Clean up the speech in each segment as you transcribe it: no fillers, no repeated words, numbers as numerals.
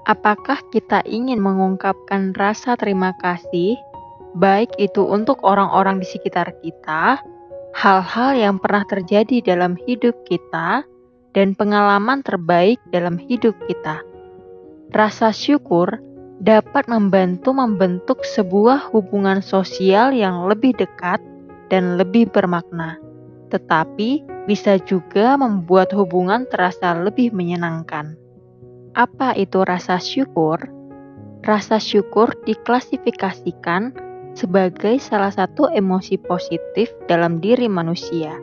Apakah kita ingin mengungkapkan rasa terima kasih, baik itu untuk orang-orang di sekitar kita, hal-hal yang pernah terjadi dalam hidup kita, dan pengalaman terbaik dalam hidup kita? Rasa syukur dapat membantu membentuk sebuah hubungan sosial yang lebih dekat dan lebih bermakna, tetapi bisa juga membuat hubungan terasa lebih menyenangkan. Apa itu rasa syukur? Rasa syukur diklasifikasikan sebagai salah satu emosi positif dalam diri manusia.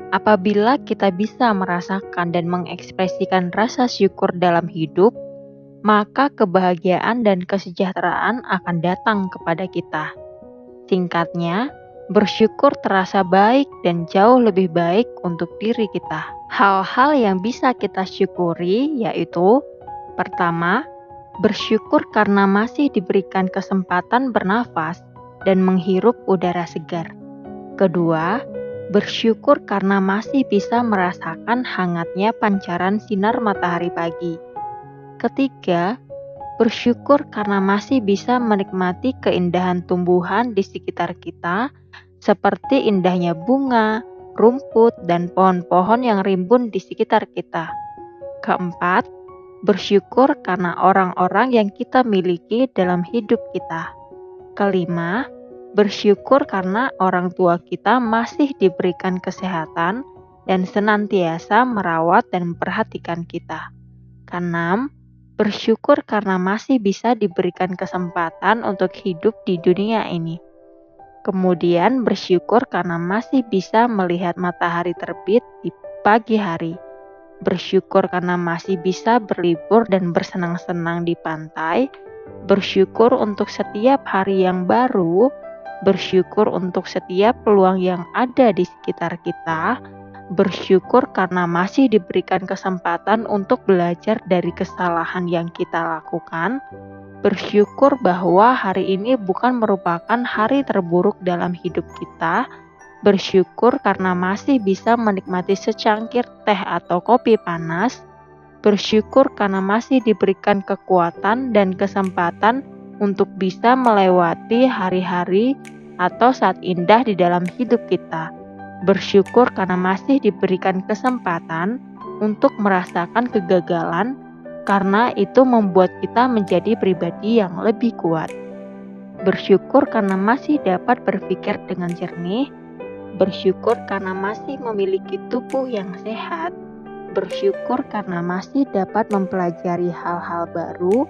Apabila kita bisa merasakan dan mengekspresikan rasa syukur dalam hidup, maka kebahagiaan dan kesejahteraan akan datang kepada kita. Singkatnya, bersyukur terasa baik dan jauh lebih baik untuk diri kita. Hal-hal yang bisa kita syukuri yaitu: pertama, bersyukur karena masih diberikan kesempatan bernafas dan menghirup udara segar. Kedua, bersyukur karena masih bisa merasakan hangatnya pancaran sinar matahari pagi. Ketiga, bersyukur karena masih bisa menikmati keindahan tumbuhan di sekitar kita, seperti indahnya bunga, rumput, dan pohon-pohon yang rimbun di sekitar kita. Keempat, bersyukur karena orang-orang yang kita miliki dalam hidup kita. Kelima, bersyukur karena orang tua kita masih diberikan kesehatan dan senantiasa merawat dan memperhatikan kita. Keenam, bersyukur karena masih bisa diberikan kesempatan untuk hidup di dunia ini. Kemudian bersyukur karena masih bisa melihat matahari terbit di pagi hari. Bersyukur karena masih bisa berlibur dan bersenang-senang di pantai. Bersyukur untuk setiap hari yang baru. Bersyukur untuk setiap peluang yang ada di sekitar kita. Bersyukur karena masih diberikan kesempatan untuk belajar dari kesalahan yang kita lakukan. Bersyukur bahwa hari ini bukan merupakan hari terburuk dalam hidup kita. Bersyukur karena masih bisa menikmati secangkir teh atau kopi panas. Bersyukur karena masih diberikan kekuatan dan kesempatan untuk bisa melewati hari-hari atau saat indah di dalam hidup kita. Bersyukur karena masih diberikan kesempatan untuk merasakan kegagalan, karena itu membuat kita menjadi pribadi yang lebih kuat. Bersyukur karena masih dapat berpikir dengan jernih. Bersyukur karena masih memiliki tubuh yang sehat. Bersyukur karena masih dapat mempelajari hal-hal baru.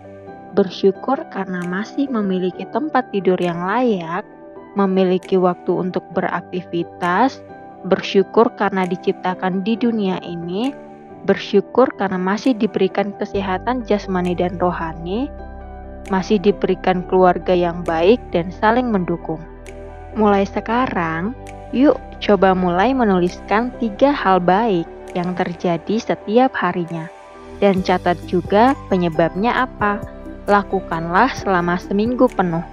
Bersyukur karena masih memiliki tempat tidur yang layak, memiliki waktu untuk beraktivitas. Bersyukur karena diciptakan di dunia ini. Bersyukur karena masih diberikan kesehatan jasmani dan rohani, masih diberikan keluarga yang baik dan saling mendukung. Mulai sekarang, yuk coba mulai menuliskan 3 hal baik yang terjadi setiap harinya. Dan catat juga penyebabnya apa. Lakukanlah selama seminggu penuh.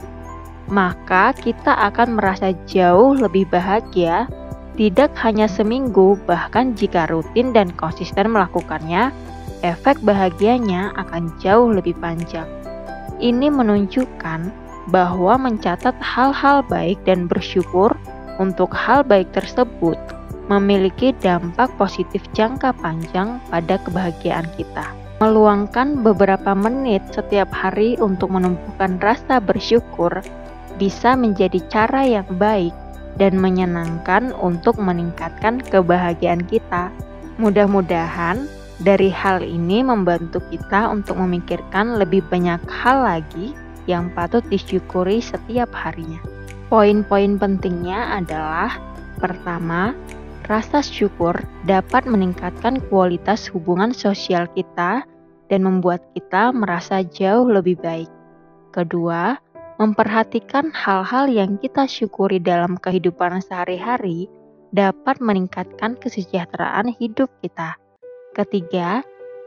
Maka kita akan merasa jauh lebih bahagia. Tidak hanya seminggu, bahkan jika rutin dan konsisten melakukannya, efek bahagianya akan jauh lebih panjang. Ini menunjukkan bahwa mencatat hal-hal baik dan bersyukur untuk hal baik tersebut memiliki dampak positif jangka panjang pada kebahagiaan kita. Meluangkan beberapa menit setiap hari untuk menumbuhkan rasa bersyukur bisa menjadi cara yang baik dan menyenangkan untuk meningkatkan kebahagiaan kita. Mudah-mudahan dari hal ini membantu kita untuk memikirkan lebih banyak hal lagi yang patut disyukuri setiap harinya. Poin-poin pentingnya adalah: pertama, rasa syukur dapat meningkatkan kualitas hubungan sosial kita dan membuat kita merasa jauh lebih baik. Kedua, memperhatikan hal-hal yang kita syukuri dalam kehidupan sehari-hari dapat meningkatkan kesejahteraan hidup kita. Ketiga,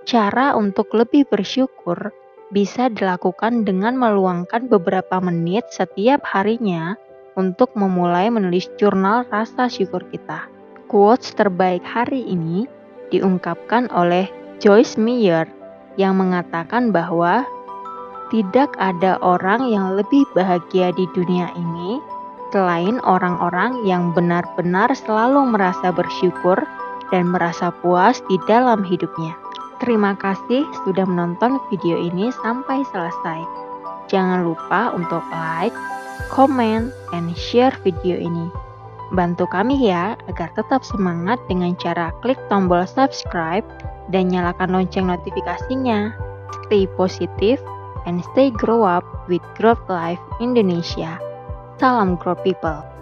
cara untuk lebih bersyukur bisa dilakukan dengan meluangkan beberapa menit setiap harinya untuk memulai menulis jurnal rasa syukur kita. Quotes terbaik hari ini diungkapkan oleh Joyce Meyer yang mengatakan bahwa Tidak ada orang yang lebih bahagia di dunia ini selain orang-orang yang benar-benar selalu merasa bersyukur dan merasa puas di dalam hidupnya. Terima kasih sudah menonton video ini sampai selesai. Jangan lupa untuk like, comment, and share video ini. Bantu kami ya agar tetap semangat dengan cara klik tombol subscribe dan nyalakan lonceng notifikasinya. Stay positive and stay grow up with Growth Life Indonesia. Salam Grow People.